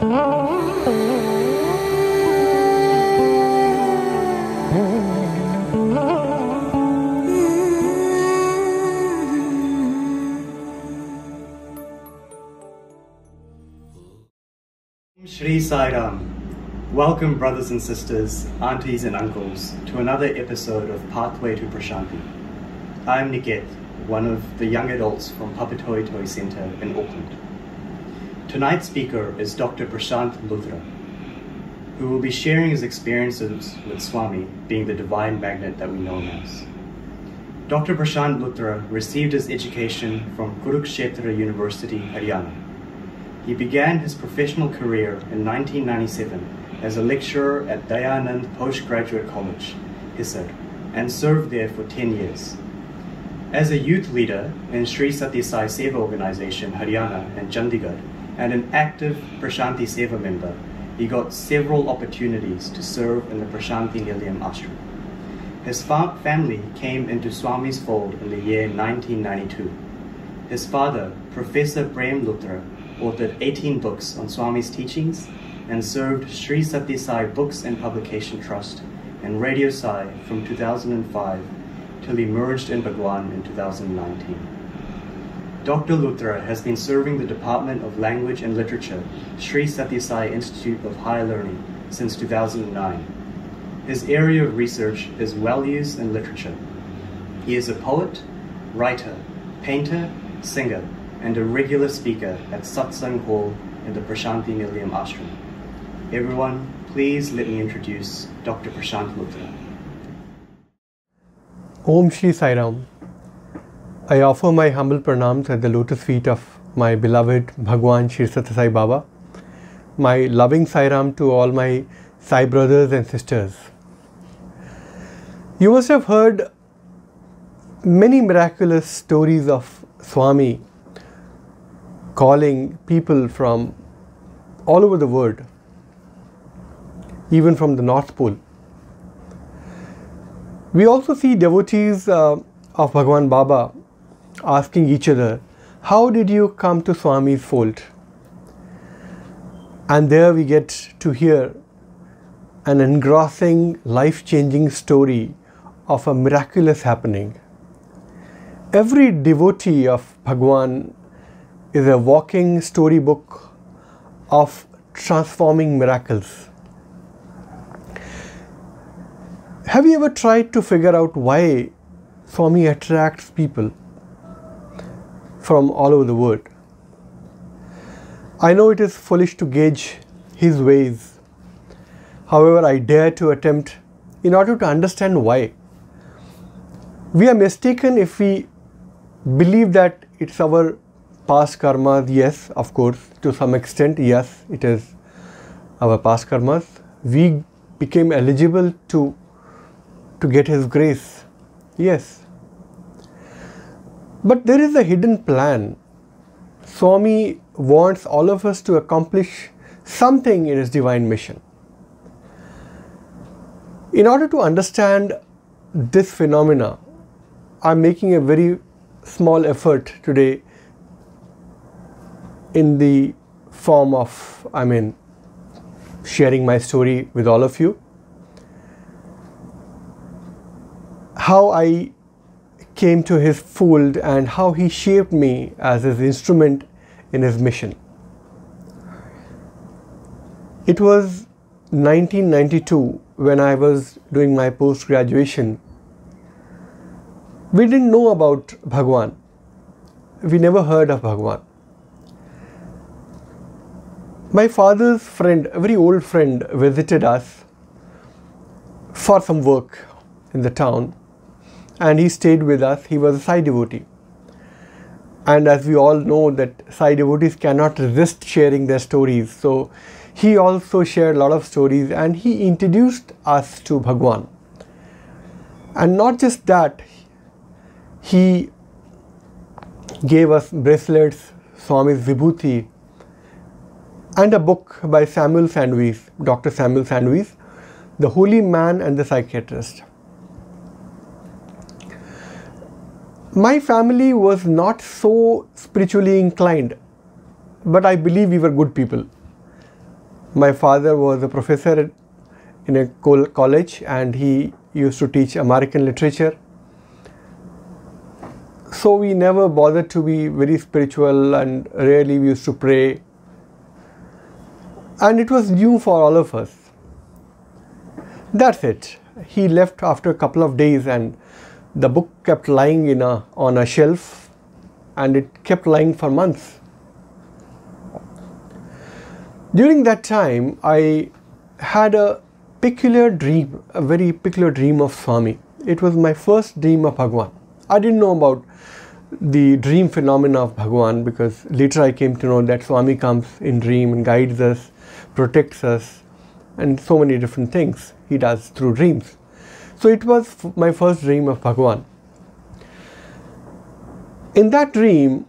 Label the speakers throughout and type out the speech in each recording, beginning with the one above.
Speaker 1: Shri Sai Ram. Welcome brothers and sisters, aunties and uncles to another episode of Pathway to Prashanthi. I am Niket, one of the young adults from Papatoe Toi Centre in Auckland. Tonight's speaker is Dr. Prashant Luthra, who will be sharing his experiences with Swami, being the divine magnet that we know him as. Dr. Prashant Luthra received his education from Kurukshetra University, Haryana. He began his professional career in 1997 as a lecturer at Dayanand Postgraduate College, Hisar, and served there for 10 years. As a youth leader in Sri Sathya Seva organization, Haryana and Chandigarh, and an active Prasanthi Seva member, he got several opportunities to serve in the Prasanthi Nilayam Ashram. His family came into Swami's fold in the year 1992. His father, Professor Prem Luthra, authored 18 books on Swami's teachings and served Sri Sathya Sai Books and Publication Trust and Radio Sai from 2005 till he merged in Bhagawan in 2019. Dr. Luthra has been serving the Department of Language and Literature, Sri Sathya Sai Institute of Higher Learning, since 2009. His area of research is values and literature. He is a poet, writer, painter, singer, and a regular speaker at Satsang Hall in the Prasanthi Nilayam Ashram. Everyone, please let me introduce Dr. Prashant Luthra.
Speaker 2: Om Shri Sai Ram. I offer my humble pranams at the lotus feet of my beloved Bhagawan Shri Sathya Sai Baba. My loving Sai Ram to all my Sai brothers and sisters. You must have heard many miraculous stories of Swami calling people from all over the world, even from the North Pole. We also see devotees of Bhagawan Baba asking each other, how did you come to Swami's fold? And there we get to hear an engrossing, life-changing story of a miraculous happening. Every devotee of Bhagawan is a walking storybook of transforming miracles. Have you ever tried to figure out why Swami attracts people from all over the world? I know it is foolish to gauge his ways. However, I dare to attempt in order to understand why. We are mistaken if we believe that it's our past karmas. Yes, of course, to some extent, yes, it is our past karmas. We became eligible to get his grace. Yes. But there is a hidden plan. Swami wants all of us to accomplish something in his divine mission. In order to understand this phenomena, I am making a very small effort today in the form of, sharing my story with all of you. How I came to his fold and how he shaped me as his instrument in his mission. It was 1992 when I was doing my post-graduation. We didn't know about Bhagawan. We never heard of Bhagawan. My father's friend, a very old friend, visited us for some work in the town, and he stayed with us. He was a Sai devotee. And as we all know that Sai devotees cannot resist sharing their stories, so he also shared a lot of stories and he introduced us to Bhagawan. And not just that, he gave us bracelets, Swami's Vibhuti, and a book by Samuel Sandwich, Dr. Samuel Sandwich, The Holy Man and the Psychiatrist. My family was not so spiritually inclined, but I believe we were good people. My father was a professor in a college, and he used to teach American literature. So we never bothered to be very spiritual, and rarely we used to pray. And it was new for all of us. That's it. He left after a couple of days, and the book kept lying on a shelf, and it kept lying for months. During that time, I had a peculiar dream, a very peculiar dream of Swami. It was my first dream of Bhagawan. I didn't know about the dream phenomena of Bhagawan, because later I came to know that Swami comes in dream and guides us, protects us, and so many different things he does through dreams. So it was my first dream of Bhagawan. In that dream,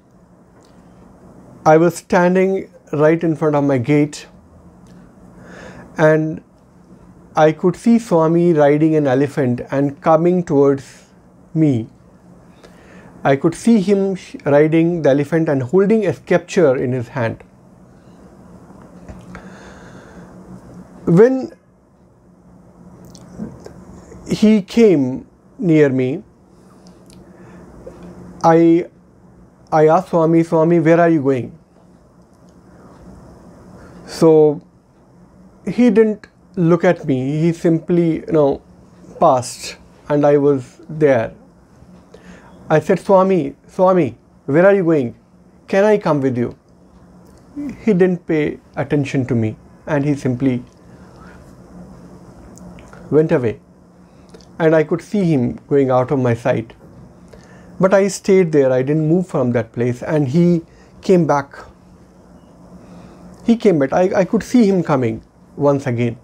Speaker 2: I was standing right in front of my gate, and I could see Swami riding an elephant and coming towards me. I could see him riding the elephant and holding a scepter in his hand. When he came near me, I asked Swami, "Swami, where are you going?" So he didn't look at me. He simply, passed, and I was there. I said, "Swami, Swami, where are you going? Can I come with you?" He didn't pay attention to me, and he simply went away. And I could see him going out of my sight. But I stayed there. I didn't move from that place, and he came back. He came back. I could see him coming once again.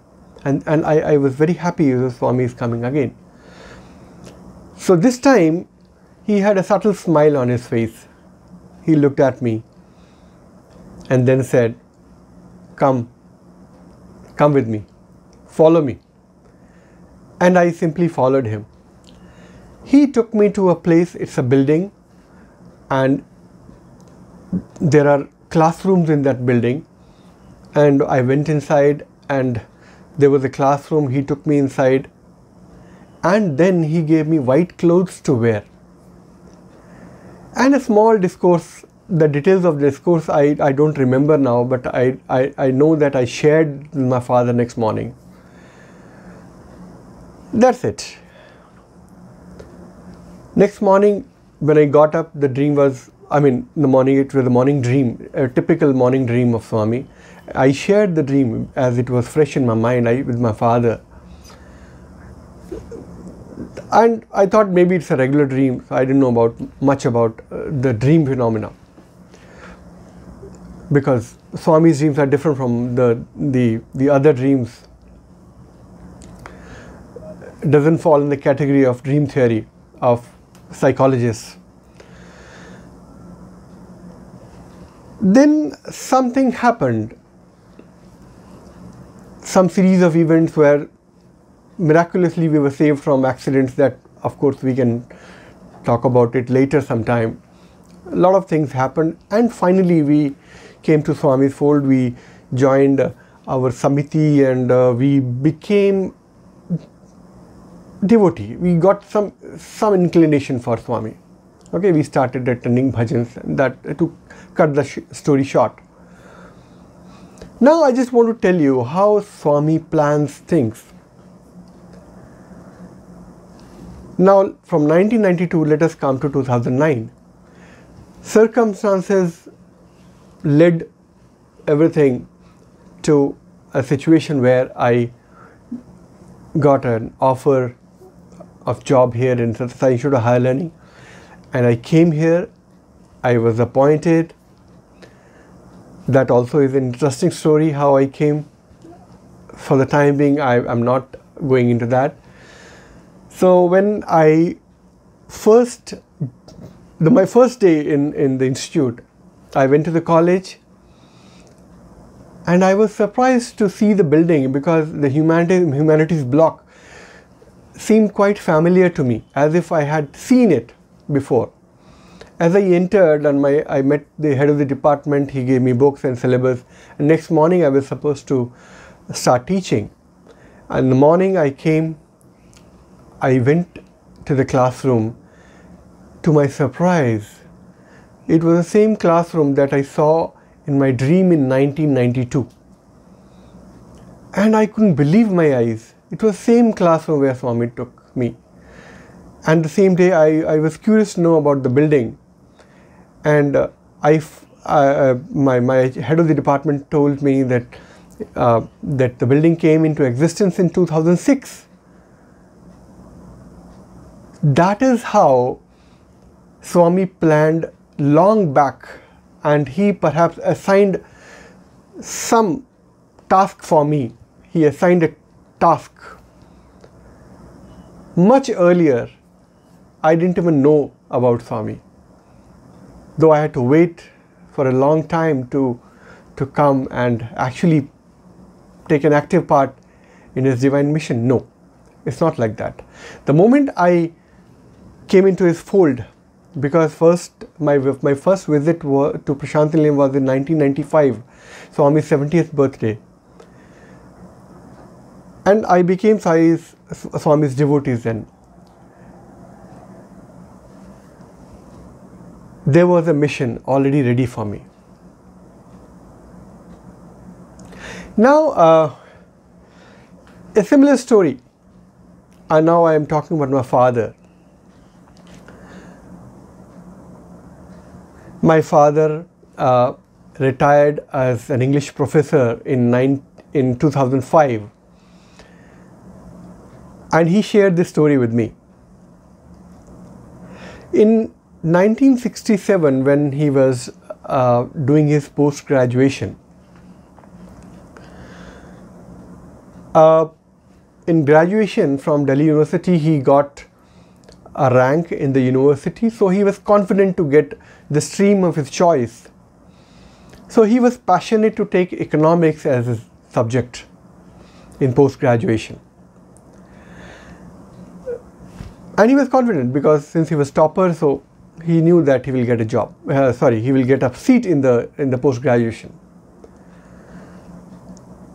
Speaker 2: And I was very happy that Swami is coming again. So this time, he had a subtle smile on his face. He looked at me and then said, come with me, follow me." And I simply followed him. He took me to a place, it's a building, and there are classrooms in that building. And I went inside, and there was a classroom. He took me inside, and then he gave me white clothes to wear. And a small discourse, the details of the discourse I don't remember now, but I know that I shared with my father next morning. That's it. Next morning, when I got up, the dream was, in the morning, it was a morning dream, a typical morning dream of Swami. I shared the dream as it was fresh in my mind with my father. And I thought maybe it's a regular dream. So I didn't know much about the dream phenomena, because Swami's dreams are different from the other dreams. It doesn't fall in the category of dream theory of psychologists. Then something happened. Some series of events where miraculously we were saved from accidents that, of course, we can talk about it later sometime. A lot of things happened, and finally we came to Swami's fold. We joined our Samiti, and we became devotee. We got some inclination for Swami. Okay, we started attending bhajans, that to cut the story short. Now I just want to tell you how Swami plans things. Now from 1992, let us come to 2009. Circumstances led everything to a situation where I got an offer of job here in Satsang Institute of Higher Learning, and I came here. I was appointed. That also is an interesting story how I came. For the time being, I'm not going into that. So when my first day in the institute, I went to the college, and I was surprised to see the building, because the humanities block seemed quite familiar to me, as if I had seen it before. As I entered and I met the head of the department, he gave me books and syllabus. And next morning I was supposed to start teaching. And in the morning I went to the classroom. To my surprise, it was the same classroom that I saw in my dream in 1992. And I couldn't believe my eyes. It was the same classroom where Swami took me. And the same day I was curious to know about the building. And my head of the department told me that the building came into existence in 2006. That is how Swami planned long back, and he perhaps assigned some task for me. He assigned a task. Much earlier, I didn't even know about Swami, though I had to wait for a long time to come and actually take an active part in his divine mission. No, it's not like that. The moment I came into his fold, because my first visit to Prasanthi Nilayam was in 1995, Swami's 70th birthday. And I became Swami's devotees then. There was a mission already ready for me. Now, a similar story, and now I am talking about my father. My father retired as an English professor in 2005, and he shared this story with me. In 1967, when he was doing his post-graduation, in graduation from Delhi University, he got a rank in the university, so he was confident to get the stream of his choice. So he was passionate to take economics as his subject in post-graduation. And he was confident because since he was topper, so he knew that he will get a job. He will get a seat in the post-graduation.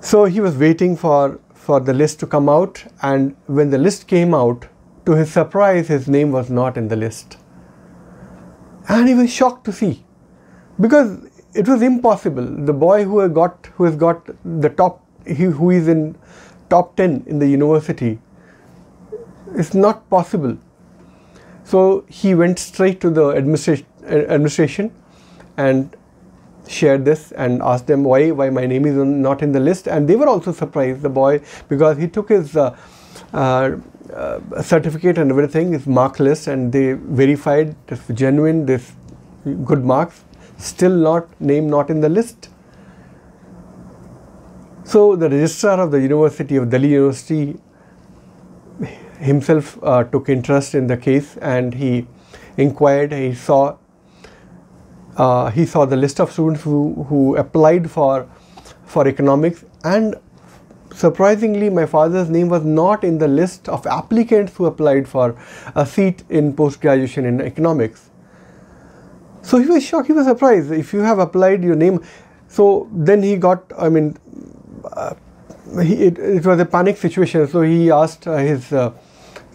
Speaker 2: So he was waiting for the list to come out, and when the list came out, to his surprise, his name was not in the list. And he was shocked to see, because it was impossible. The boy who has got the top, who is in top 10 in the university, it's not possible. So he went straight to the administration and shared this and asked them why my name is not in the list. And they were also surprised, the boy, because he took his certificate and everything, his mark list, and they verified this genuine, this good marks, still name not in the list. So the registrar of the University of Delhi University himself took interest in the case, and he inquired. He saw the list of students who applied for economics, and surprisingly, my father's name was not in the list of applicants who applied for a seat in post-graduation in economics. So he was shocked, he was surprised. If you have applied your name, so then he got, it was a panic situation. So he asked his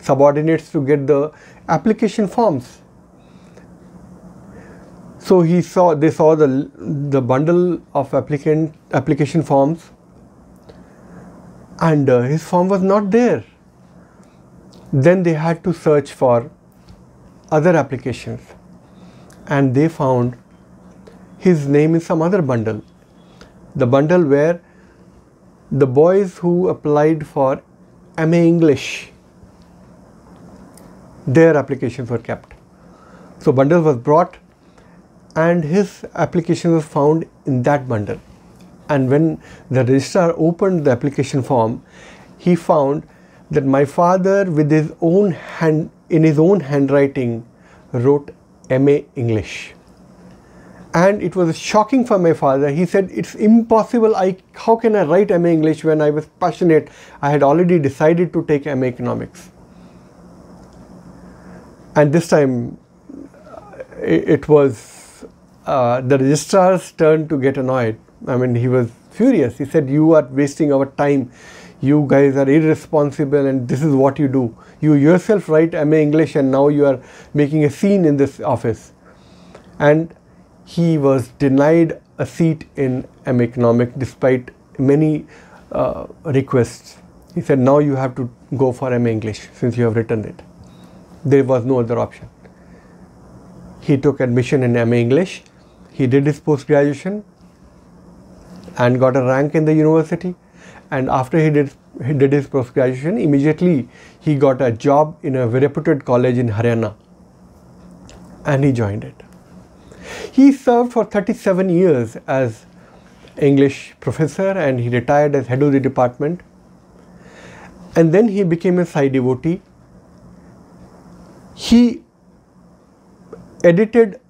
Speaker 2: subordinates to get the application forms. So they saw the bundle of application forms, and his form was not there. Then they had to search for other applications, and they found his name in some other bundle, the bundle where the boys who applied for MA English, their applications were kept. So bundle was brought, and his application was found in that bundle. And when the registrar opened the application form, he found that my father, with his own hand, in his own handwriting, wrote MA English. And it was shocking for my father. He said, "It's impossible. How can I write MA English when I was passionate? I had already decided to take MA Economics." And this time, it was the registrar's turn to get annoyed. I mean, he was furious. He said, "You are wasting our time. You guys are irresponsible, and this is what you do. You yourself write MA English, and now you are making a scene in this office." And he was denied a seat in MA Economics despite many requests. He said, "Now you have to go for MA English since you have written it." There was no other option. He took admission in MA English. He did his post-graduation and got a rank in the university. And after he did his post-graduation, immediately he got a job in a reputed college in Haryana, and he joined it. He served for 37 years as English professor, and he retired as head of the department. And then he became a Sai devotee. He edited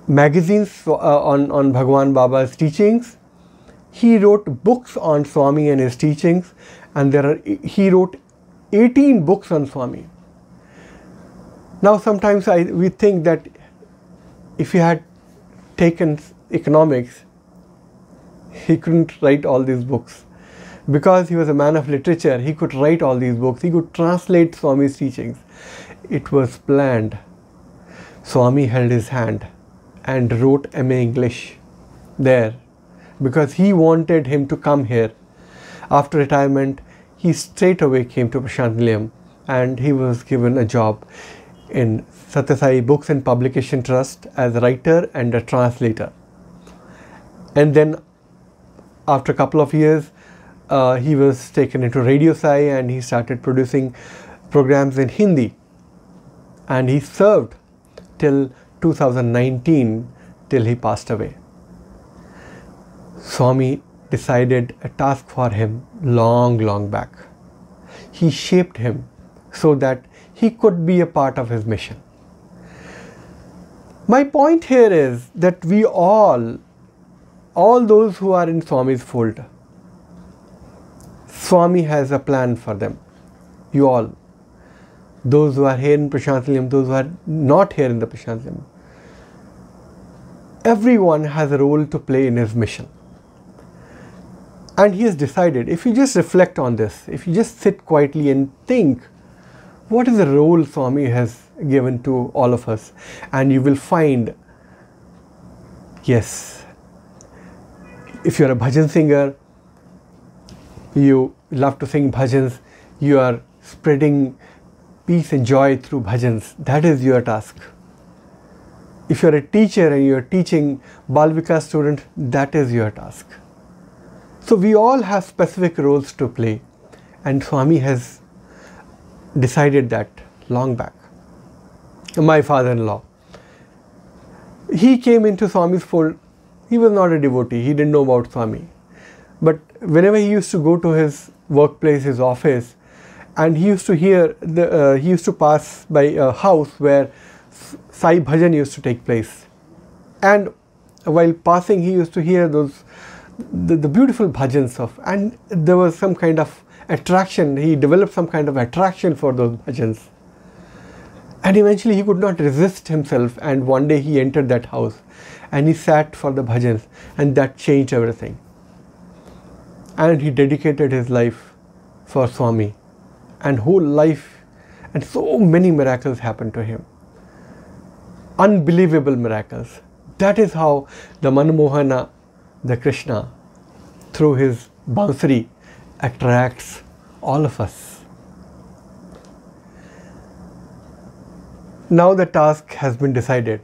Speaker 2: magazines on Bhagawan Baba's teachings. He wrote books on Swami and his teachings, and he wrote 18 books on Swami. Now sometimes we think that if he had taken economics, he couldn't write all these books. Because he was a man of literature, he could write all these books. He could translate Swami's teachings. It was planned. Swami held his hand and wrote MA English there because he wanted him to come here. After retirement, he straight away came to Prashant Nilayam, and he was given a job in Sathya Sai Books and Publication Trust as a writer and a translator. And then after a couple of years, he was taken into Radio Sai, and he started producing programs in Hindi. And he served till 2019, till he passed away. Swami decided a task for him long back. He shaped him so that he could be a part of his mission. My point here is that we all those who are in Swami's fold, Swami has a plan for them. You all. Those who are here in Prashant Nilayam, those who are not here in the Prashant Nilayam. Everyone has a role to play in his mission. And he has decided, if you just reflect on this, if you just sit quietly and think, what is the role Swami has given to all of us? And you will find, yes, if you are a bhajan singer, you love to sing bhajans, you are spreading peace and joy through bhajans. That is your task. If you are a teacher and you are teaching Bal Vikas students, that is your task. So we all have specific roles to play, and Swami has decided that long back. My father-in-law, he came into Swami's fold. He was not a devotee. He didn't know about Swami. But whenever he used to go to his workplace, his office, and he used to pass by a house where Sai Bhajan used to take place. And while passing, he used to hear the beautiful bhajans and there was some kind of attraction. He developed some kind of attraction for those bhajans. And eventually he could not resist himself, and one day he entered that house and he sat for the bhajans, and that changed everything. And he dedicated his life for Swami, and whole life, and so many miracles happened to him. Unbelievable miracles. That is how the Manmohana, the Krishna, through his Bansuri, attracts all of us. Now the task has been decided.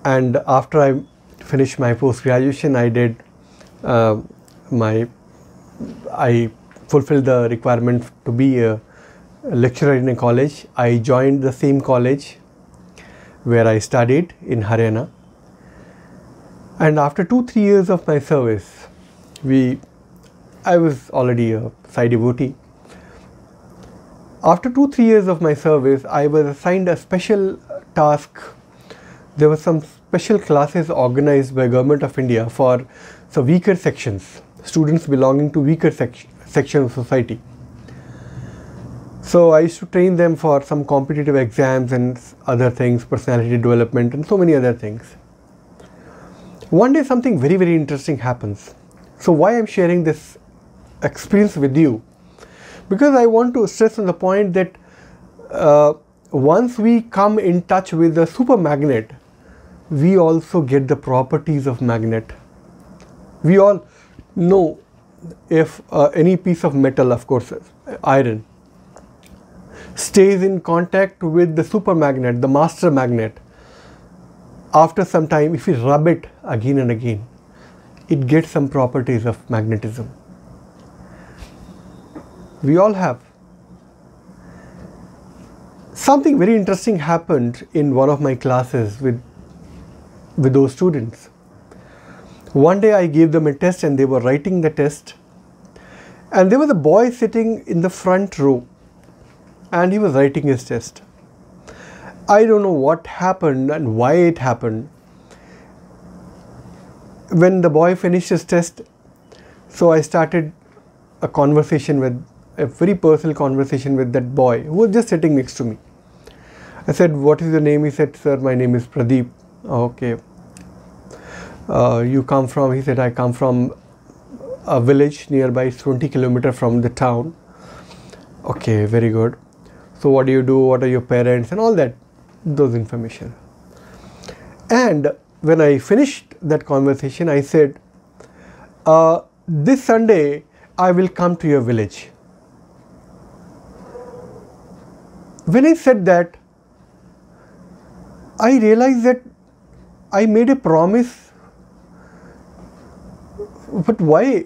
Speaker 2: And after I finished my post-graduation, I fulfilled the requirement to be a lecturer in a college. I joined the same college where I studied in Haryana. And after 2-3 years of my service, I was already a Sai devotee. After 2-3 years of my service, I was assigned a special task. There were some special classes organized by Government of India for the weaker sections, students belonging to weaker section of society. So I used to train them for some competitive exams and other things, personality development and so many other things. One day something very, very interesting happens. So why I'm sharing this experience with you? Because I want to stress on the point that once we come in touch with the super magnet, we also get the properties of magnet. We all know if any piece of metal, of course, iron, stays in contact with the super magnet, the master magnet, after some time, if we rub it again and again, it gets some properties of magnetism. We all have. Something very interesting happened in one of my classes with those students. One day I gave them a test and they were writing the test, and there was a boy sitting in the front row and he was writing his test. I don't know what happened and why it happened. When the boy finished his test, so I started a conversation with, a very personal conversation with that boy who was just sitting next to me. I said, "What is your name?" He said, "Sir, my name is Pradeep." "Okay. You come from?" He said, "I come from a village nearby, it's 20 kilometers from the town." "Okay, very good. So what do you do? What are your parents?" and all that, those information. And when I finished that conversation, I said, "This Sunday I will come to your village." When I said that, I realized that I made a promise. But why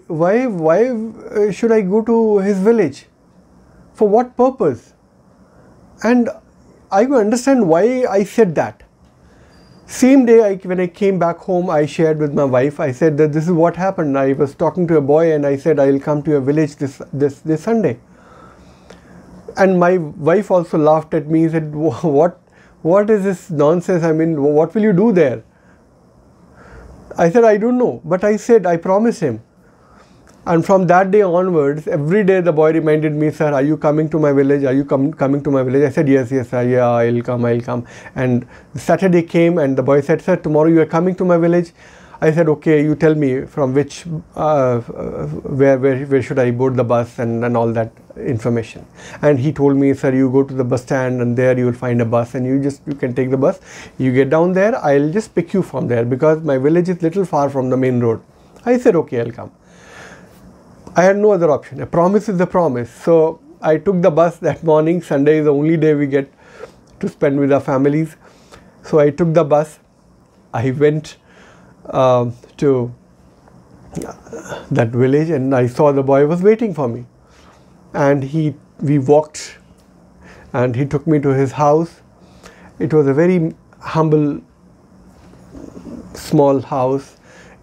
Speaker 2: should I go to his village? For what purpose? And I could understand why I said that. Same day, when I came back home, I shared with my wife. I said that this is what happened. I was talking to a boy and I said, "I will come to your village this Sunday." And my wife also laughed at me and said, what is this nonsense? I mean, what will you do there? I said, "I don't know." But I said, I promised him. And from that day onwards, every day the boy reminded me, "Sir, are you coming to my village? Are you coming to my village?" I said, yes, sir. Yeah, I'll come. And Saturday came and the boy said, "Sir, tomorrow you are coming to my village." I said, "Okay, you tell me from which, where should I board the bus and all that information." And he told me, "Sir, you go to the bus stand and there you will find a bus and you can take the bus. You get down there, I'll just pick you from there because my village is little far from the main road." I said, "Okay, I'll come." I had no other option. A promise is a promise. So I took the bus that morning. Sunday is the only day we get to spend with our families. So I took the bus. I went to that village and I saw the boy was waiting for me. And we walked and he took me to his house. It was a very humble, small house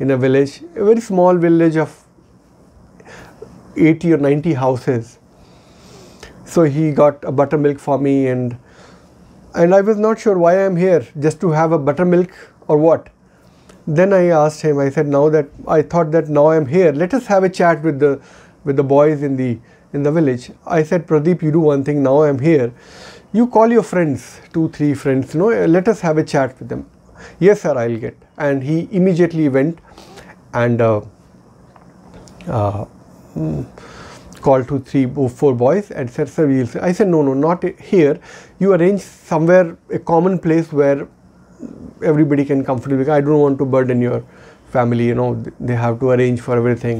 Speaker 2: in a village, a very small village of 80 or 90 houses. So he got a buttermilk for me and I was not sure why I'm here, just to have a buttermilk or what. Then I asked him, I said, "Now that I thought that now I'm here, let us have a chat with the boys in the village." I said, "Pradeep, you do one thing, now I'm here. You call your friends, 2-3 friends, let us have a chat with them." "Yes, sir, I'll get." And he immediately went and called 2-3-4 boys and said, "Sir, we'll see." I said, "No, not here. You arrange somewhere, a common place where everybody can comfortably. I don't want to burden your family, they have to arrange for everything,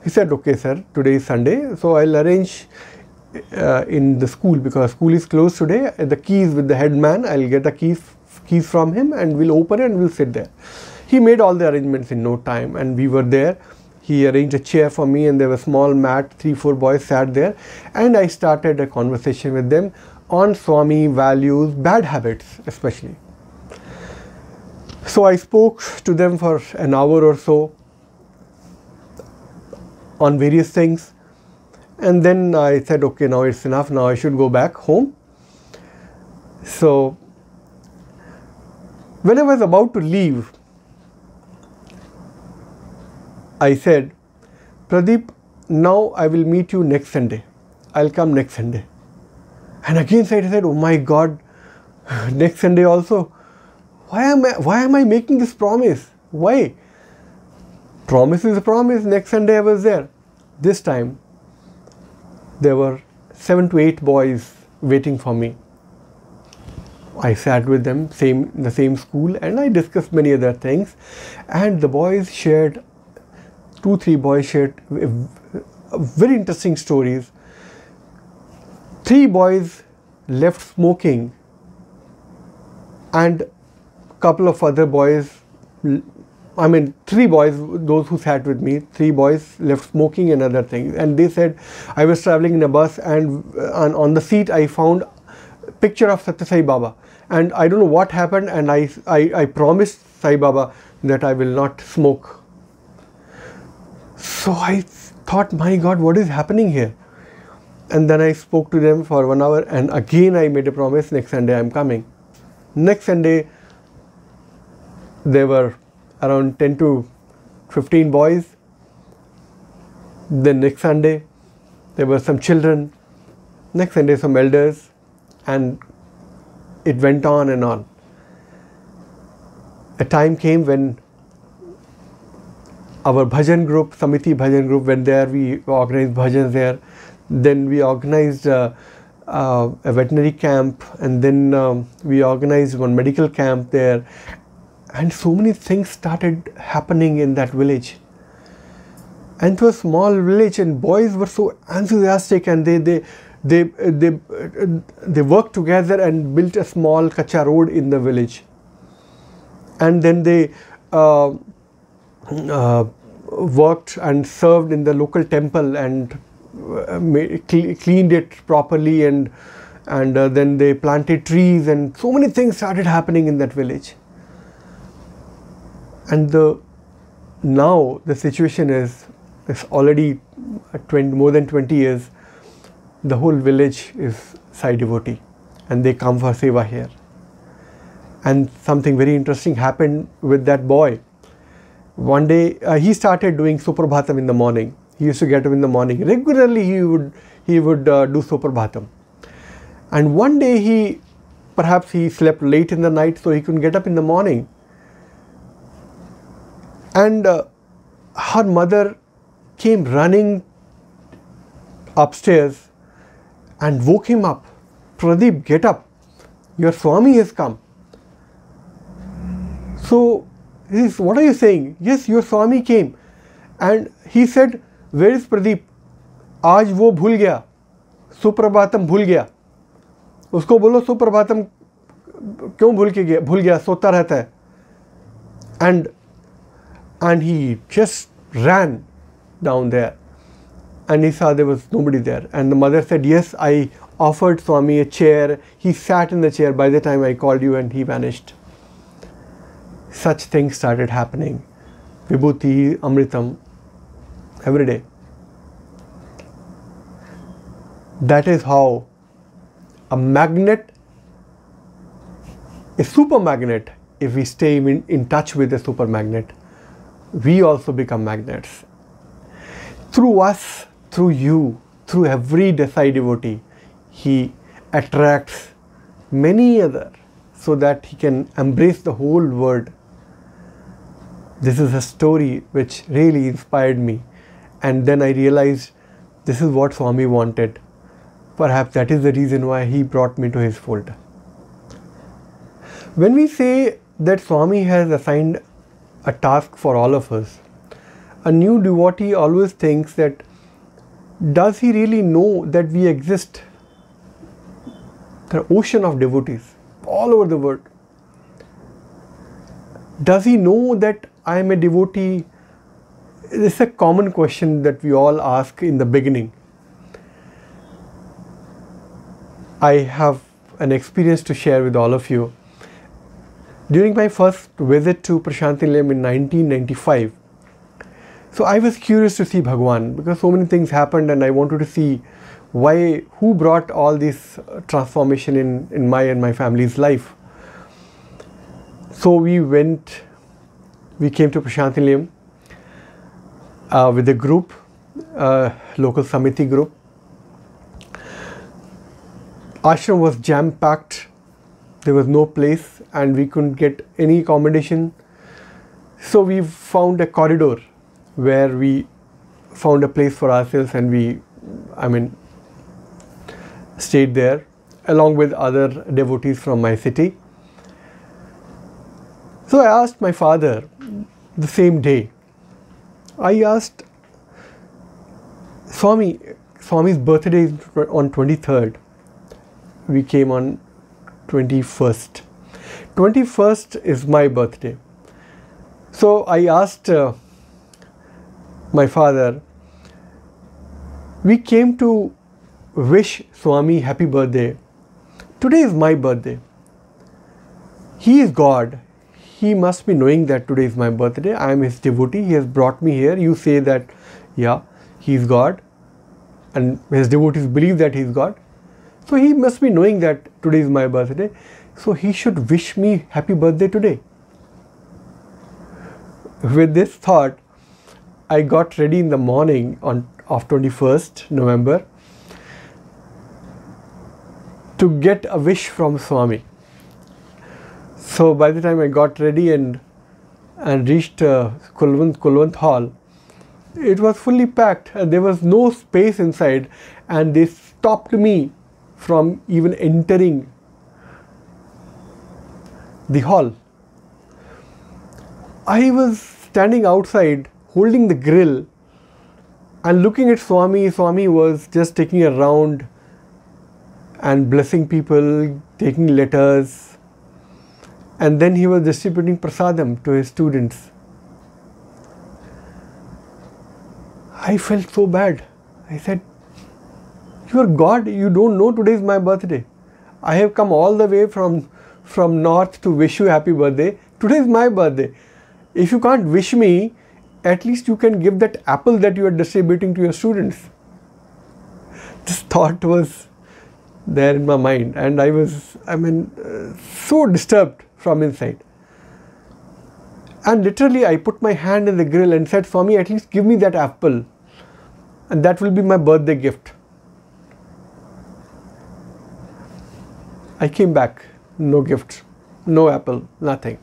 Speaker 2: He said, "Okay, sir, today is Sunday, so I'll arrange in the school because school is closed today. The keys with the headman, I'll get the keys from him and we'll open it and we'll sit there." He made all the arrangements in no time and we were there. He arranged a chair for me and there was a small mat, 3-4 boys sat there and I started a conversation with them on Swami values, bad habits especially. So I spoke to them for an hour or so on various things and then I said, "Okay, now it's enough, now I should go back home." So when I was about to leave, I said, "Pradeep, now I will meet you next Sunday. I'll come next Sunday." And again I said, oh my God, next Sunday also, why am I making this promise? Why? Promise is a promise. Next Sunday I was there. This time there were 7 to 8 boys waiting for me. I sat with them in the same school, and I discussed many other things, and the boys shared, 2-3 boys shared very interesting stories. 3 boys left smoking, and couple of other boys, 3 boys, those who sat with me, 3 boys left smoking and other things. And they said, I was traveling in a bus, and on the seat I found a picture of Sathya Sai Baba. And I don't know what happened, and I promised Sai Baba that I will not smoke. So I thought, my God, what is happening here? And then I spoke to them for 1 hour, and again I made a promise, next Sunday I am coming. Next Sunday there were around 10 to 15 boys. Then next Sunday there were some children. Next Sunday some elders, and it went on and on. A time came when our bhajan group, Samiti bhajan group, went there. We organized bhajans there. Then we organized a veterinary camp, and then we organized one medical camp there. And so many things started happening in that village. And it was a small village, and boys were so enthusiastic, and they worked together and built a small kacha road in the village. And then they worked and served in the local temple and cleaned it properly, and then they planted trees, and so many things started happening in that village. And now the situation is already more than 20 years. The whole village is Sai devotee, and they come for seva here. And something very interesting happened with that boy. One day he started doing Suprabhatam in the morning. He used to get up in the morning. Regularly he would do Suprabhatam. And one day perhaps he slept late in the night, so he couldn't get up in the morning. And her mother came running upstairs and woke him up. Pradeep, get up. Your Swami has come. So he says, what are you saying? Yes, your Swami came. And he said, where is Pradeep? आज वो भूल गया, सुप्रभातम भूल गया. उसको बोलो सुप्रभातम क्यों भूल गया, सोता रहता है. And he just ran down there, and he saw there was nobody there. And the mother said, yes, I offered Swami a chair. He sat in the chair by the time I called you, and he vanished. Such things started happening. Vibhuti, Amritam, every day. That is how a magnet, a super magnet, if we stay in touch with the super magnet, we also become magnets. Through us, through you, through every Desai devotee, he attracts many others so that he can embrace the whole world. This is a story which really inspired me. And then I realized this is what Swami wanted. Perhaps that is the reason why he brought me to his fold. When we say that Swami has assigned a task for all of us, a new devotee always thinks that, does he really know that we exist? There are ocean of devotees all over the world. Does he know that I am a devotee? This is a common question that we all ask in the beginning. I have an experience to share with all of you. During my first visit to Prasanthi Nilayam in 1995, so I was curious to see Bhagawan, because so many things happened and I wanted to see who brought all this transformation in my and my family's life. So we came to Prasanthi Nilayam with a group, local Samiti group. ashram was jam-packed. There was no place and we couldn't get any accommodation. So we found a corridor where we found a place for ourselves, and we, stayed there along with other devotees from my city. So I asked my father the same day. I asked Swami's birthday is on 23rd. We came on 21st. 21st is my birthday. So I asked my father, we came to wish Swami happy birthday. Today is my birthday. He is God. He must be knowing that today is my birthday. I am his devotee. He has brought me here. You say that, yeah, he is God, and his devotees believe that he is God. So he must be knowing that today is my birthday. So he should wish me happy birthday today. With this thought, I got ready in the morning of 21st November to get a wish from Swami. So by the time I got ready and reached Kulwant Hall, it was fully packed. There was no space inside, and they stopped me from even entering the hall. I was standing outside holding the grill and looking at Swami. Swami was just taking a round and blessing people, taking letters, and then he was distributing prasadam to his students. I felt so bad. I said, you are God, you don't know today is my birthday. I have come all the way from north to wish you happy birthday. Today is my birthday. If you can't wish me, at least you can give that apple that you are distributing to your students. This thought was there in my mind, and I was, so disturbed from inside. And literally I put my hand in the grill and said, Swami, at least give me that apple, and that will be my birthday gift. I came back, no gift, no apple, nothing.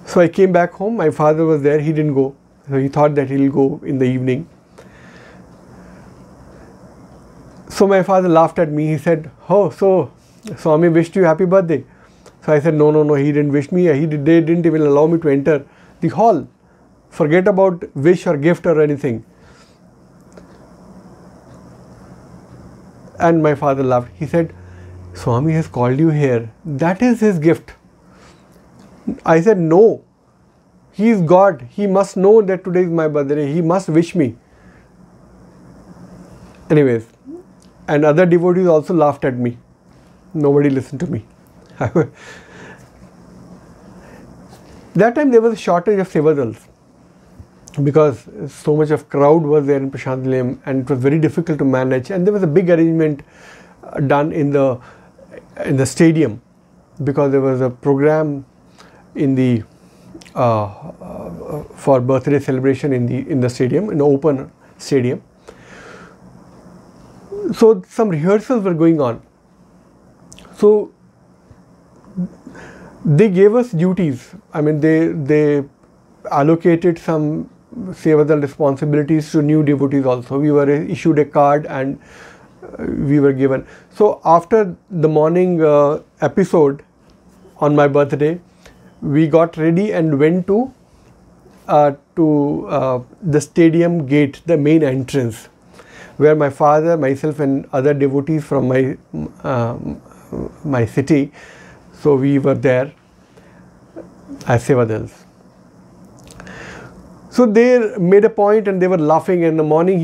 Speaker 2: So I came back home. My father was there, he didn't go. So he thought that he'll go in the evening. So my father laughed at me. He said, oh, so Swami wished you happy birthday. So I said, no, he didn't wish me. They didn't even allow me to enter the hall. Forget about wish or gift or anything. And my father laughed. He said, Swami has called you here. That is his gift. I said, no. He is God. He must know that today is my birthday. He must wish me. Anyways, and other devotees also laughed at me. Nobody listened to me. That time there was a shortage of sevadals because so much of crowd was there in Prasanthi Nilayam, and it was very difficult to manage. And there was a big arrangement done in the stadium because there was a program in the for birthday celebration in the stadium, in the open stadium. So some rehearsals were going on. So they gave us duties. They allocated some sevadal responsibilities to new devotees also. We were issued a card and we were given. So after the morning episode on my birthday, we got ready and went to the stadium gate, the main entrance, where my father, myself and other devotees from my city, so we were there as sevadals. So they made a point and they were laughing. In the morning,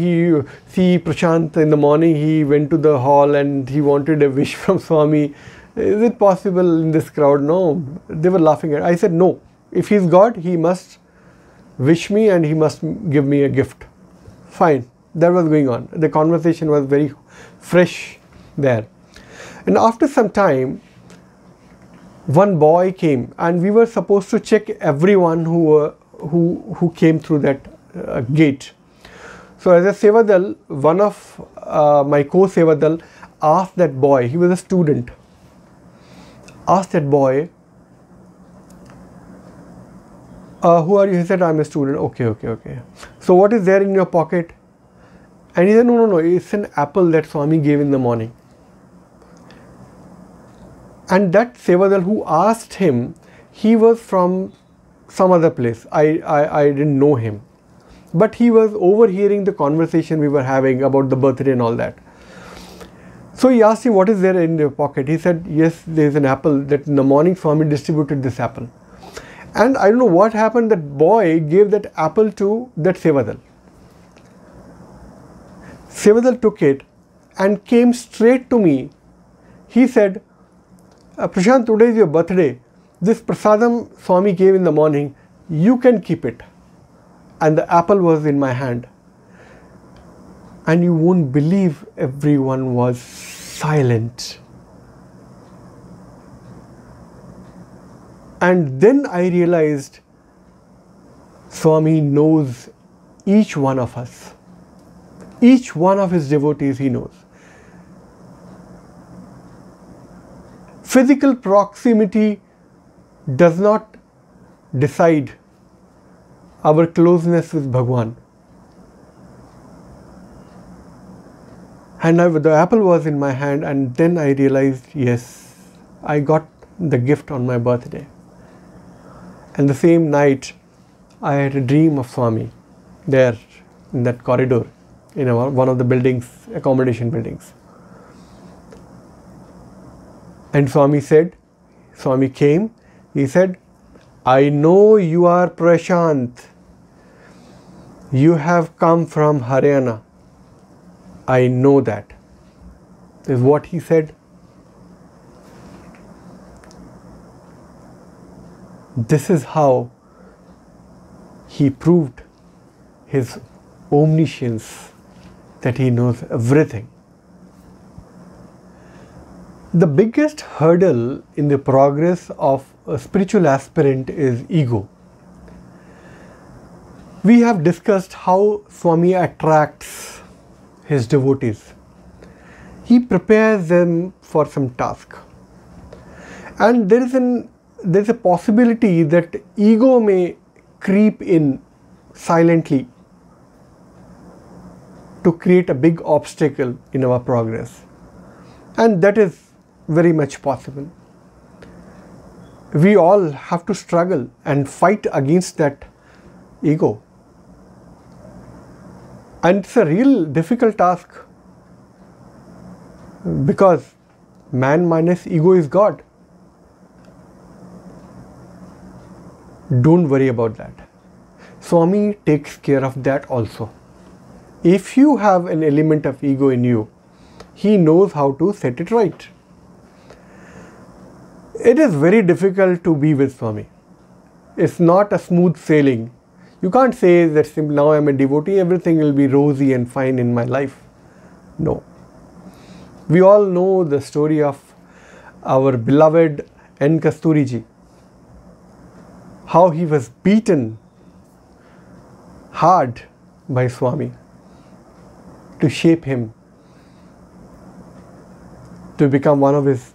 Speaker 2: Prashant, in the morning he went to the hall and he wanted a wish from Swami. Is it possible in this crowd? No. They were laughing at. I said, no. If he is God, he must wish me and he must give me a gift. Fine. That was going on. The conversation was very fresh there. And after some time, one boy came and we were supposed to check everyone who came through that gate. So as a sevadal, one of my co-sevadal asked that boy, he was a student, asked that boy, who are you? He said, I'm a student. Okay. So what is there in your pocket? And he said, no, it's an apple that Swami gave in the morning. And that Sevadal who asked him, he was from some other place. I didn't know him. But he was overhearing the conversation we were having about the birthday and all that. So he asked him, what is there in your pocket? He said, yes, there is an apple that in the morning Swami distributed this apple. And I don't know what happened, that boy gave that apple to that Sevadal. Sevadal took it and came straight to me. He said, Prashant, today is your birthday. This prasadam Swami gave in the morning, you can keep it. And the apple was in my hand. And you won't believe, everyone was silent. And then I realized Swami knows each one of us. Each one of his devotees he knows. Physical proximity does not decide our closeness with Bhagawan. And the apple was in my hand, and then I realized, yes, I got the gift on my birthday. And the same night, I had a dream of Swami there in that corridor, in one of the buildings, accommodation buildings. And Swami came, he said, I know you are Prashant. You have come from Haryana. I know that. Is what he said. This is how he proved his omniscience, that he knows everything. The biggest hurdle in the progress of a spiritual aspirant is ego. We have discussed how Swami attracts his devotees. He prepares them for some task. And there is a possibility that ego may creep in silently to create a big obstacle in our progress. And that is very much possible. We all have to struggle and fight against that ego. And it's a real difficult task, because man minus ego is God. Don't worry about that. Swami takes care of that also. If you have an element of ego in you, he knows how to set it right. It is very difficult to be with Swami. It's not a smooth sailing. You can't say that now I'm a devotee, everything will be rosy and fine in my life. No. We all know the story of our beloved N. Kasturiji. How he was beaten hard by Swami to shape him to become one of his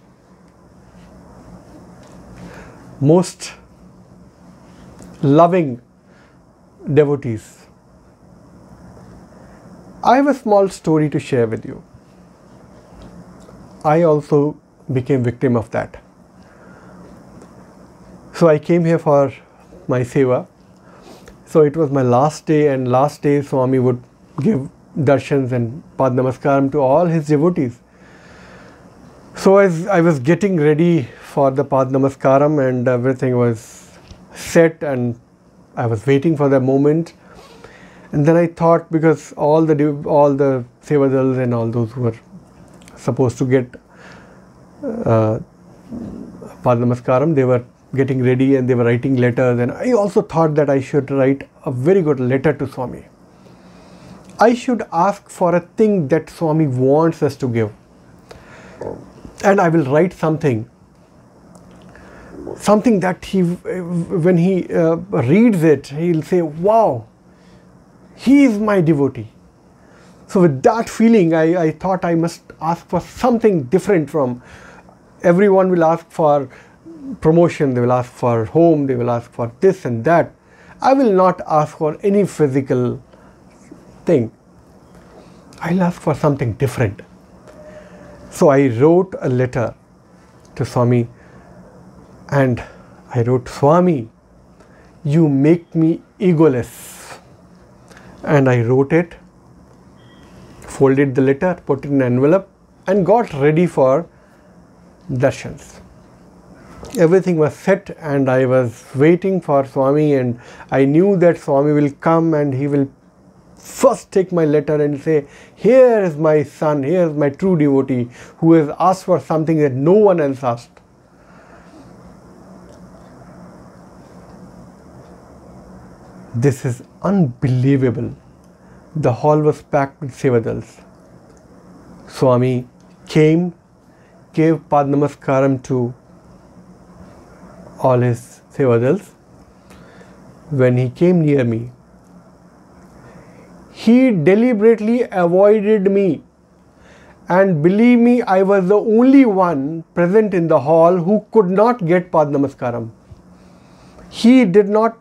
Speaker 2: most loving devotees. I have a small story to share with you. I also became victim of that. So I came here for my seva. So it was my last day, and last day Swami would give darshans and pad namaskaram to all his devotees. So as I was getting ready for the pad namaskaram and everything was set, and I was waiting for the moment, and then I thought, because all the sevadals and all those who were supposed to get pad namaskaram, they were getting ready and they were writing letters, and I also thought that I should write a very good letter to Swami. I should ask for a thing that Swami wants us to give, and I will write something that he, when he reads it, he'll say, wow, he is my devotee. So with that feeling, I thought I must ask for something different from everyone. Will ask for promotion, they will ask for home, they will ask for this and that. I will not ask for any physical thing. I'll ask for something different. So I wrote a letter to Swami and I wrote, Swami, you make me egoless. And I wrote it, folded the letter, put it in an envelope and got ready for darshans. Everything was set and I was waiting for Swami, and I knew that Swami will come and he will first take my letter and say, here is my son, here is my true devotee who has asked for something that no one else asked. This is unbelievable. The hall was packed with Sevadals. Swami came, gave Pad Namaskaram to all his Sevadals. When he came near me, he deliberately avoided me, and believe me, I was the only one present in the hall who could not get Pad Namaskaram. He did not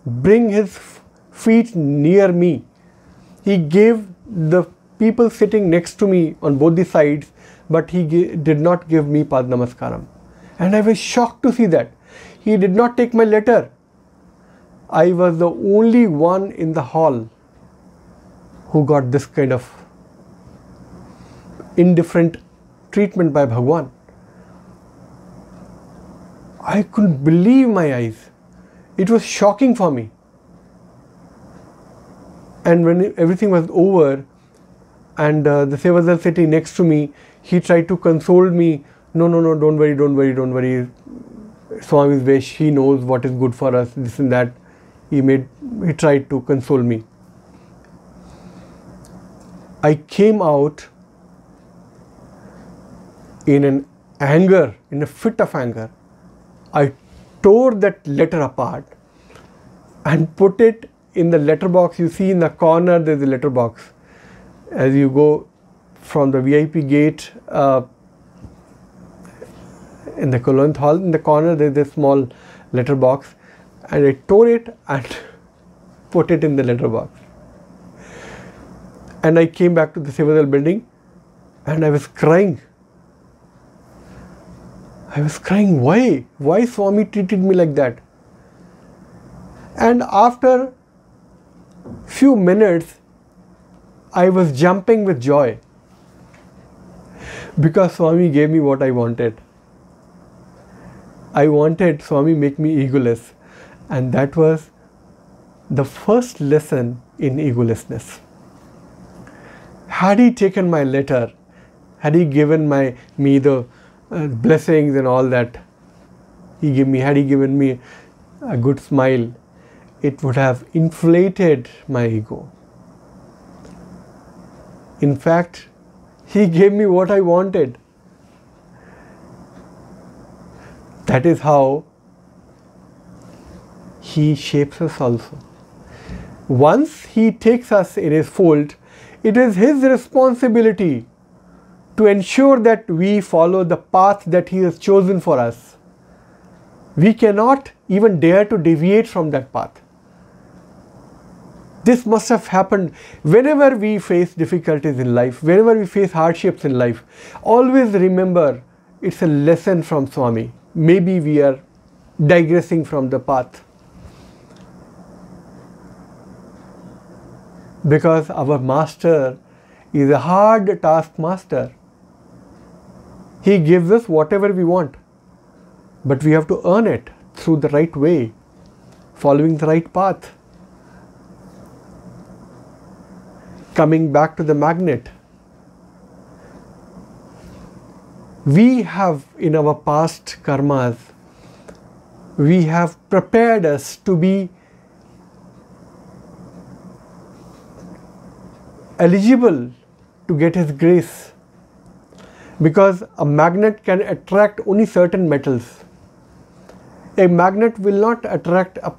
Speaker 2: bring his feet near me. He gave the people sitting next to me on both the sides, but he did not give me Pad Namaskaram. And I was shocked to see that. He did not take my letter. I was the only one in the hall who got this kind of indifferent treatment by Bhagawan. I couldn't believe my eyes. It was shocking for me. And when everything was over and the Sevadal sitting next to me, he tried to console me. No, don't worry. Swami's wish, he knows what is good for us, this and that. He tried to console me. I came out in an anger, in a fit of anger. I tore that letter apart and put it in the letter box. You see in the corner there is a letter box. As you go from the VIP gate in the Kulwant Hall, in the corner there is a small letter box, and I tore it and put it in the letter box. And I came back to the Sevadal building and I was crying. I was crying, why? Why Swami treated me like that? And after few minutes, I was jumping with joy because Swami gave me what I wanted. I wanted Swami make me egoless, and that was the first lesson in egolessness. Had he taken my letter, had he given me the blessings and all that had he given me a good smile, it would have inflated my ego. In fact, he gave me what I wanted. That is how he shapes us also. Once he takes us in his fold, it is his responsibility to ensure that we follow the path that he has chosen for us. We cannot even dare to deviate from that path. This must have happened whenever we face difficulties in life, whenever we face hardships in life. Always remember, it's a lesson from Swami. Maybe we are digressing from the path. Because our master is a hard taskmaster. He gives us whatever we want, but we have to earn it through the right way, following the right path. Coming back to the magnet, we have in our past karmas, we have prepared us to be eligible to get his grace, because a magnet can attract only certain metals. A magnet will not attract a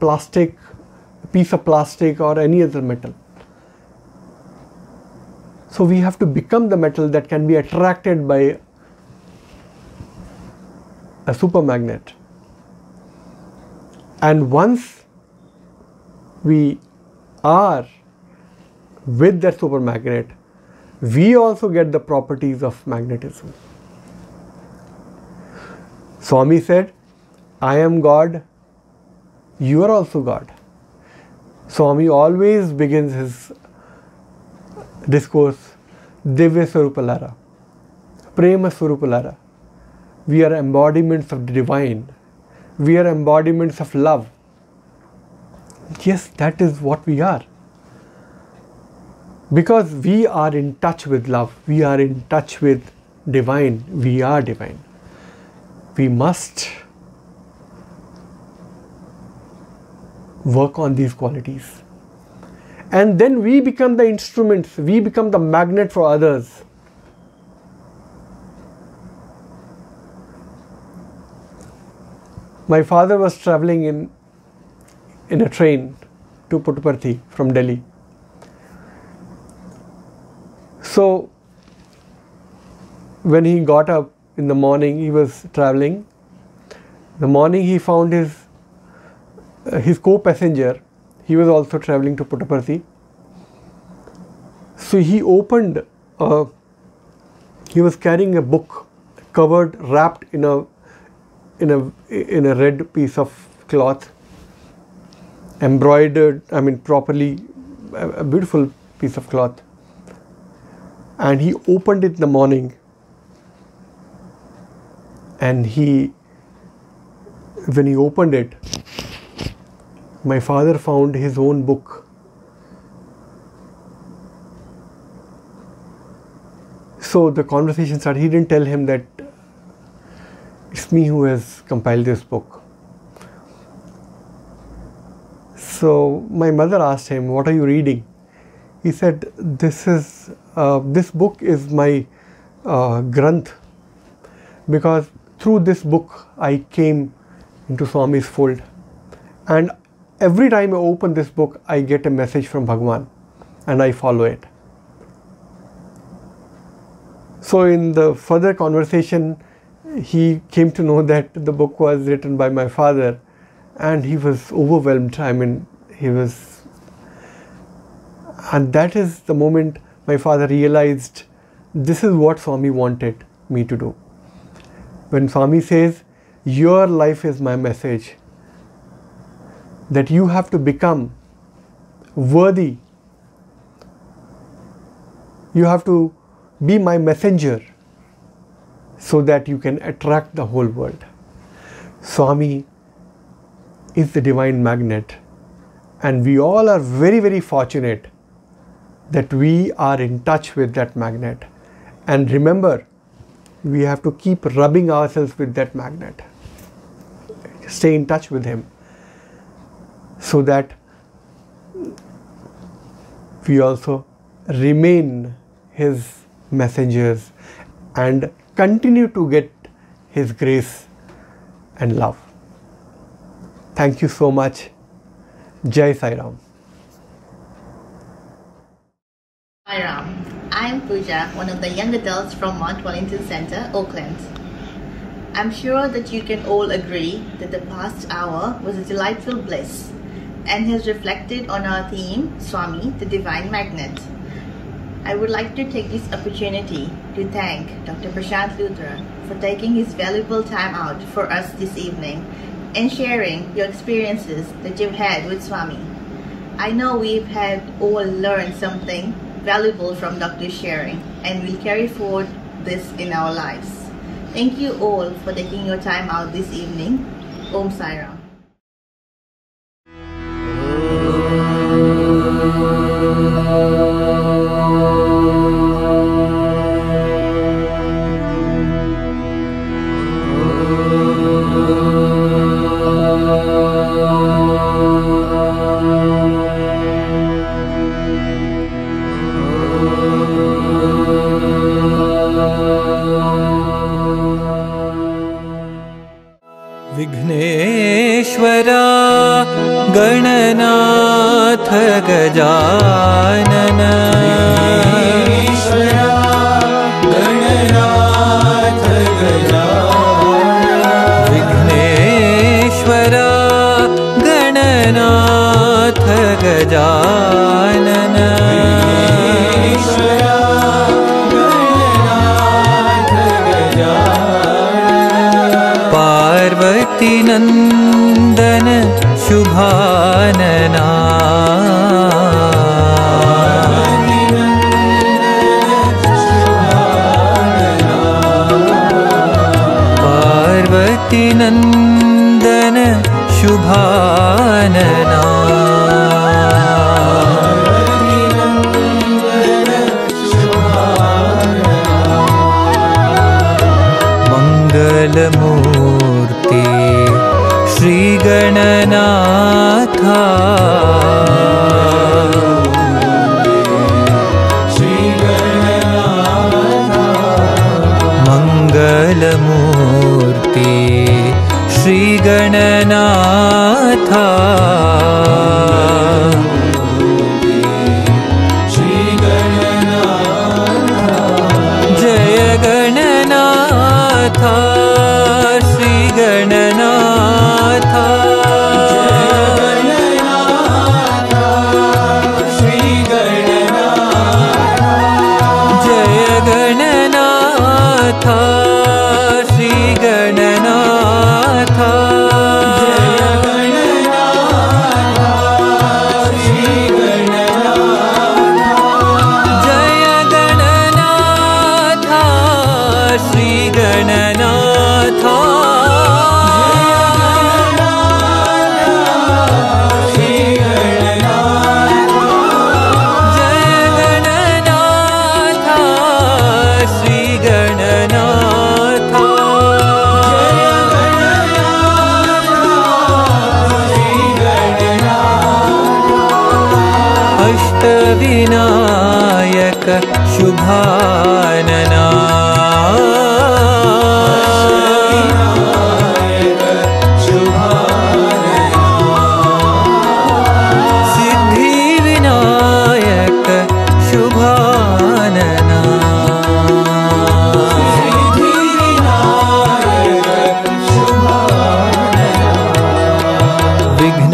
Speaker 2: piece of plastic or any other metal. So we have to become the metal that can be attracted by a supermagnet. And once we are with that supermagnet, we also get the properties of magnetism. Swami said, I am God, you are also God. Swami always begins his discourse, Divya Swarupalara, Prema Swarupalara. We are embodiments of the divine. We are embodiments of love. Yes, that is what we are. Because we are in touch with love, we are in touch with divine, we are divine. We must work on these qualities. And then we become the instruments, we become the magnet for others. My father was traveling in a train to Puttaparthi from Delhi. So when he got up in the morning, he was traveling. In the morning he found his co-passenger. He was also traveling to Puttaparthi. So he opened, he was carrying a book covered, wrapped in a red piece of cloth, embroidered, properly, a beautiful piece of cloth. And he opened it in the morning, and when he opened it, my father found his own book. So the conversation started. He didn't tell him that it's me who has compiled this book. So my mother asked him, what are you reading? He said, this book is my Granth, because through this book I came into Swami's fold. And every time I open this book, I get a message from Bhagawan and I follow it. So in the further conversation, he came to know that the book was written by my father, and he was overwhelmed. And that is the moment my father realized this is what Swami wanted me to do. When Swami says, your life is my message, that you have to become worthy, you have to be my messenger so that you can attract the whole world. Swami is the divine magnet, and we all are very, very fortunate that we are in touch with that magnet. And remember, we have to keep rubbing ourselves with that magnet. Stay in touch with him so that we also remain his messengers and continue to get his grace and love. Thank you so much. Jai Sai Ram.
Speaker 3: Hi Ram, I am Pooja, one of the young adults from Mount Wellington Center, Auckland. I'm sure that you can all agree that the past hour was a delightful bliss and has reflected on our theme, Swami, the Divine Magnet. I would like to take this opportunity to thank Dr. Prashant Luthra for taking his valuable time out for us this evening and sharing your experiences that you've had with Swami. I know we've had all learned something valuable from Doctor's sharing, and we'll carry forward this in our lives. Thank you all for taking your time out this evening. Om Sai Ram.
Speaker 4: Vignesh Parvati नंदन शुभानना पार्वती नंदन शुभानना मंगलमूर्ति श्री गणनाथा मंगलमूर्ति श्री गणनाथा जय गणनाथा श्री गणनाथा जय गणनाथा श्री गणनाथा जय गणनाथा श्री गणनाथा विनायक शुभानना सिद्धि विनायक शुभानना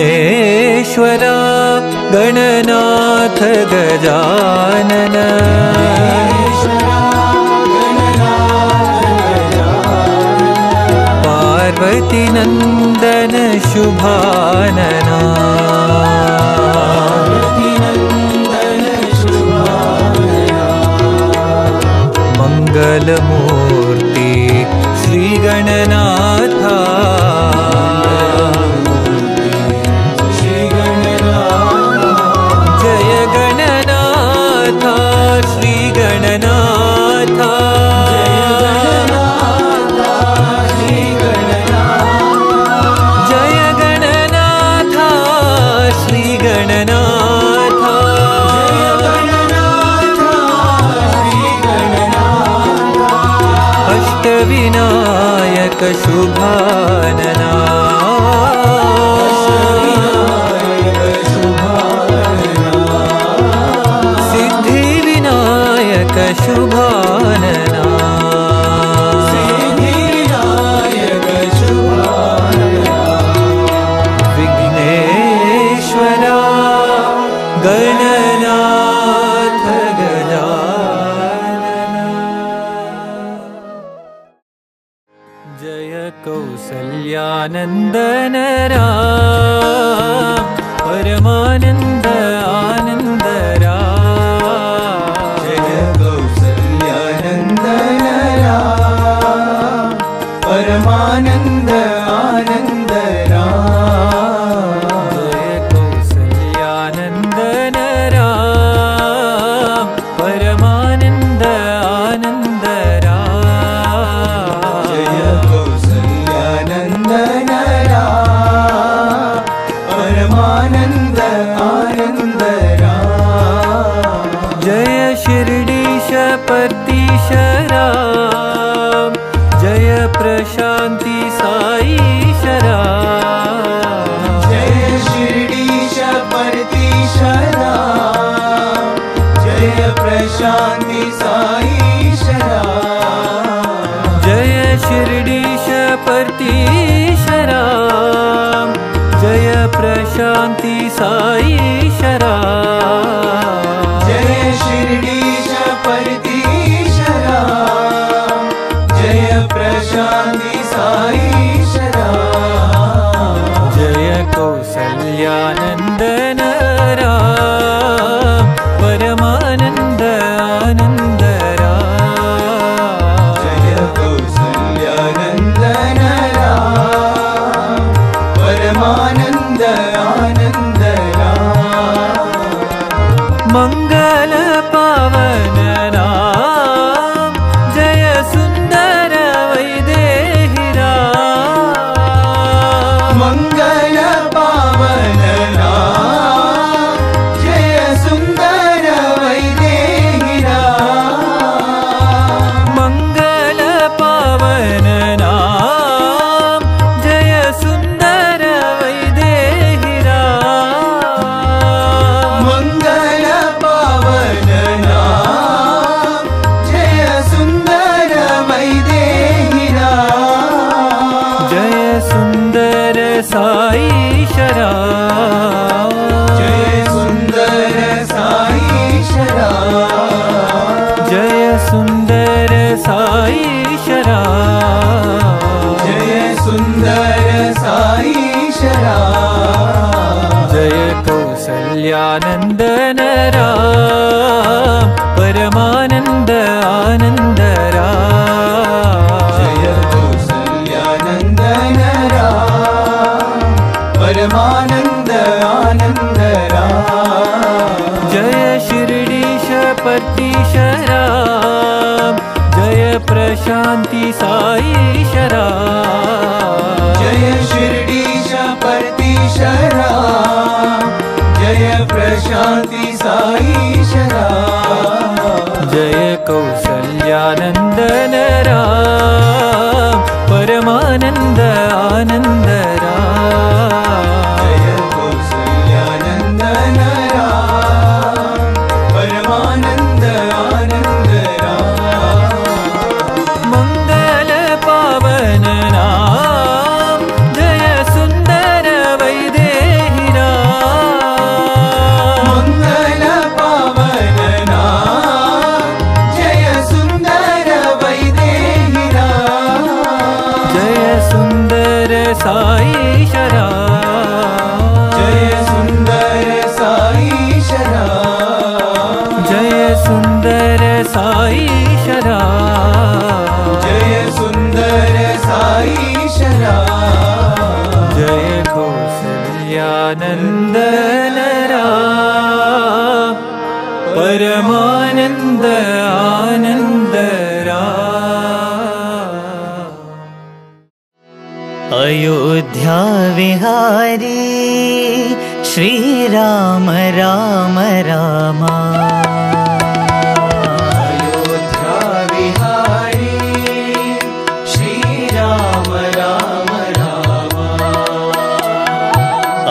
Speaker 4: विघ्नेश्वरा गणनाथ गजानन पार्वती नंदन शुभानना मंगलमूर्ति श्री गणनाथा जय गणनाथा श्री गणनाथा जय गणनाथा श्री गणनाथा अष्टविनायक शुभानना शुभानना विघ्नेश्वरा गणनाथ गजानना जय कौसल्यानंदन राम परमानंद आनंद परमानंद आनंद राम जय कौसल्यानंदन राम परमानंद आनंद राम जय कौसल्यानंदन राम परमानंद आनंद राम जय शिरडीश पतीश राम जय प्रशांति साई शराम जय शिरडीश परतीश राम जय प्रशांति साई शराम जय शिरडीश परतीश राम जय प्रशांति साई शराम जय शिरडीश परतीश राम जय प्रशांति साई शराम पावन नाम जय सुंदर वैदेही राम
Speaker 5: मंगल पावन नाम जय सुंदर वैदेही राम
Speaker 4: मंगल पावन नाम जय सुंदर वैदेही राम
Speaker 5: मंगल पावन नाम जय सुंदर वैदेही राम
Speaker 4: जय सुंदर साई शराब
Speaker 5: जय सुंदर साई शराब
Speaker 4: जय सुंदर साई शराब
Speaker 5: जय सुंदर साई शराब
Speaker 4: जय कौसल्यानंदन राम परमानंद आनंद राम
Speaker 5: जय कौसल्यानंदन राम परमानंद आनंद राम
Speaker 4: जय शिरडीश पतीश राम जय प्रशांति साई शराब
Speaker 5: जय शिरडीश परतीश राम जय प्रशांति साई शराब
Speaker 4: जय कौसल्यानंदन राम परमानंद आनंद राम
Speaker 5: जय कौसल्यानंदन राम परमानंद आनंद राम
Speaker 4: मंगल पावन नाम जय सुंदर वैदेही राम
Speaker 5: मंगल पावन नाम जय सुंदर वैदेही राम
Speaker 4: जय सुंदर साई शराब
Speaker 5: जय सुंदर साई शराब
Speaker 4: जय सुंदर साई शराब
Speaker 5: जय सुंदर साई शराब
Speaker 4: जय कौसल्यानंदन राम परमानंद आनंद राम
Speaker 6: अयोध्या विहारी श्री राम राम राम
Speaker 5: अयोध्या विहारी श्री राम राम राम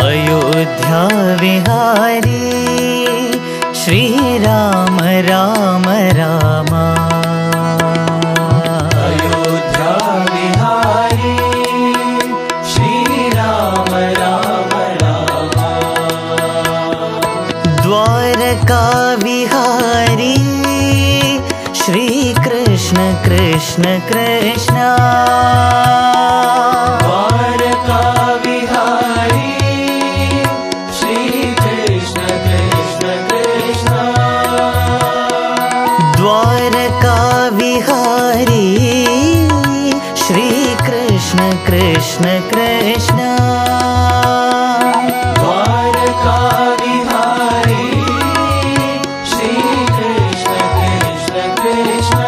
Speaker 6: अयोध्या विहारी श्री राम राम राम
Speaker 5: अयोध्या विहारी श्री राम राम राम
Speaker 6: द्वारका विहारी श्री कृष्ण कृष्ण कृष्ण
Speaker 5: द्वारका विहारी श्री कृष्ण कृष्ण कृष्ण
Speaker 6: द्वारका विहारी श्री कृष्ण कृष्ण कृष्ण
Speaker 5: द्वारका विहारी श्री कृष्ण कृष्ण कृष्ण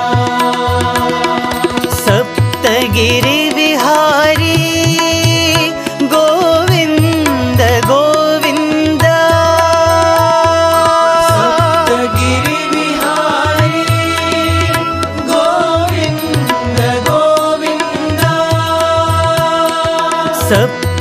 Speaker 6: सप्तगिरि विहारी गोविंद गोविंद
Speaker 5: सप्तगिरि विहारी गोविंद गोविंद
Speaker 6: सप्तगिरि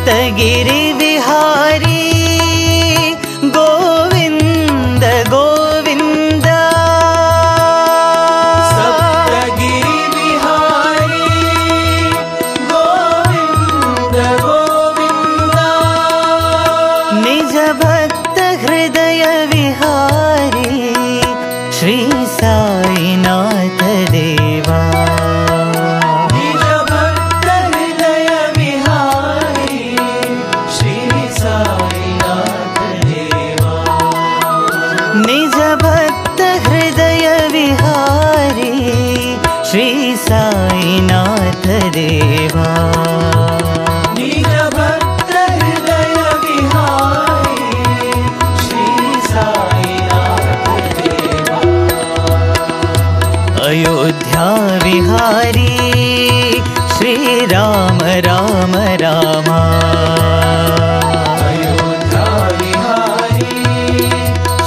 Speaker 6: अयोध्या विहारी श्री राम राम राम
Speaker 5: अयोध्या विहारी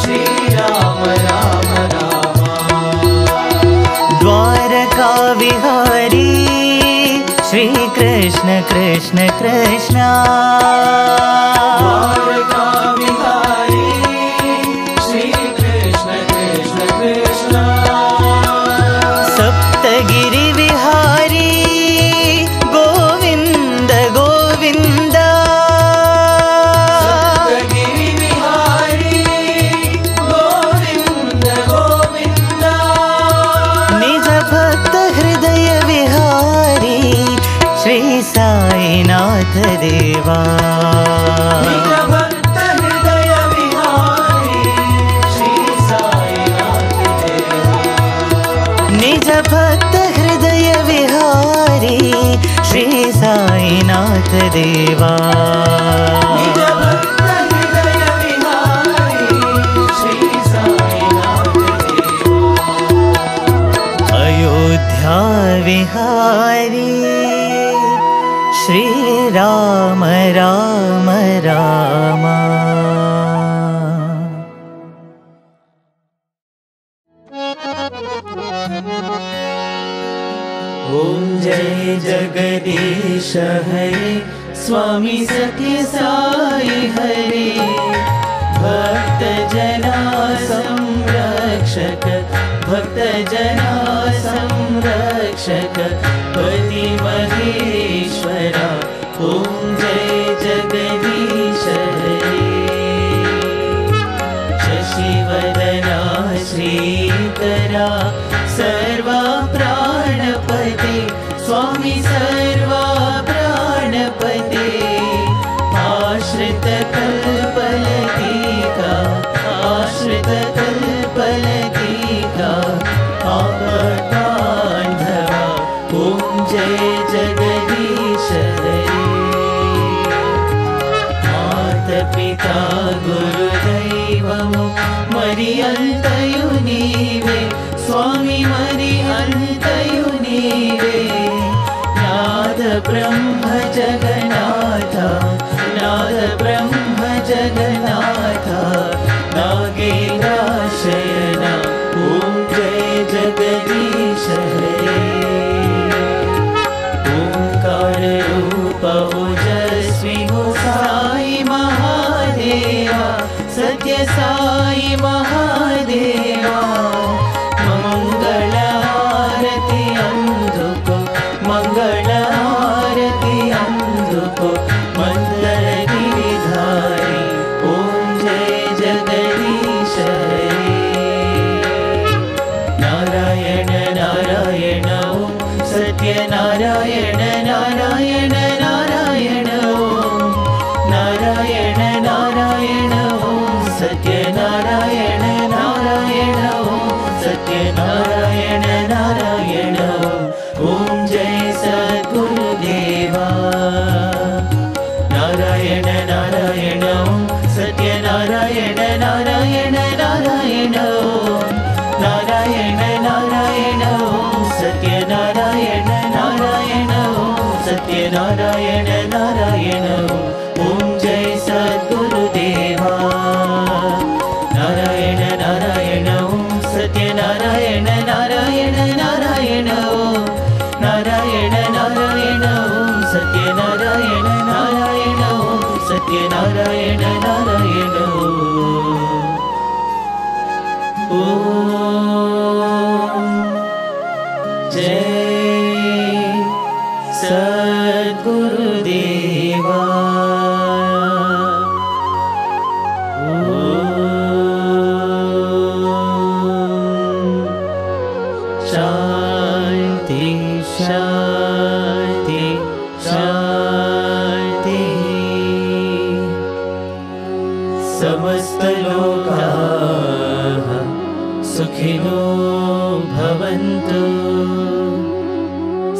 Speaker 5: श्री राम राम राम
Speaker 6: द्वारका विहारी श्री कृष्ण कृष्ण कृष्ण
Speaker 5: द्वारका विहारी श्री कृष्ण कृष्ण कृष्ण
Speaker 6: सप्तगिरि विहारी गोविंद गोविंद
Speaker 5: सप्तगिरि विहारी गोविंद गोविंद
Speaker 6: निज भक्त हृदय विहारी श्री साईनाथ देवा
Speaker 5: निज भक्त हृदय विहारी श्री साईनाथ देवा
Speaker 6: निज भक्त हृदय विहारी श्री साईनाथ देवा
Speaker 5: निज भक्त हृदय विहारी श्री साईनाथ देवा
Speaker 6: अयोध्या विहारी श्री राम राम राम
Speaker 5: ओम जय जगदीश हरे स्वामी सत्य साई हरे भक्त जना संरक्षक भक्त जना संरक्षक पति महेश्वरा ओम जय जगदीश हरे शशिवदना श्रीकरा सर्वा प्राणपते स्वामी सर्वा प्राणपते आश्रित कल्पलतिका आश्रित कल्पलतिका आपदान्धवा ओम जय जगदीश हरे माता पिता गुरुदैवमु मरियन्तयु नीवे स्वामी मरियन्तयु नीवे नाद ब्रह्म जगन्नाथ नाद ब्रह्म जगन्नाथ नागेन्द्रशयन ओम जय जगदीश हरे ओंकार रूप ओजस्वी हो साई महादेवा सत्य साई महादेवा मंगल आरती अंधुको मंगल आरती अंधुको मंगल गिरिधारी ओम जय जगदीश हरे नारायण नारायण ओम सत्य नारायण नारायण नारायण ओम नारायण नारायण ओम सत्य नारायण नारायण ओम सत्य नारायण नारायण ओम जय सद्गुरुदेवा नारायण नारायण ओम सत्य नारायण नारायण नारायण ओम नारायण नारायण ओम सत्य नारायण नारायण ओम सत्य नारायण नारायण ओम जय सद्गुरुदेवा नारायण नारायण ओम सत्य नारायण नारायण नारायण ओम नारायण नारायण ओम सत्य नारायण नारायण ओम सत्य नारायण नारायण ओम जय सद्गुरुदेवा शांति शांति शांति समस्त लोकाः सुखिनो भवन्तु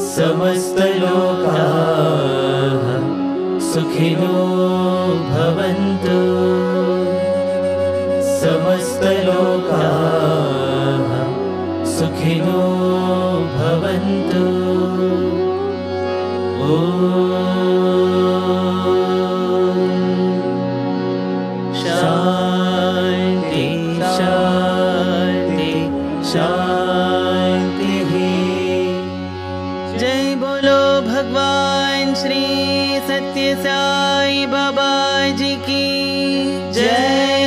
Speaker 5: समस्त लोकाः सुखिनो भवन्तु समस्त लोकाः सुखिनो शांति शांति शांति। जय बोलो भगवान श्री सत्य साई बाबा जी की जय।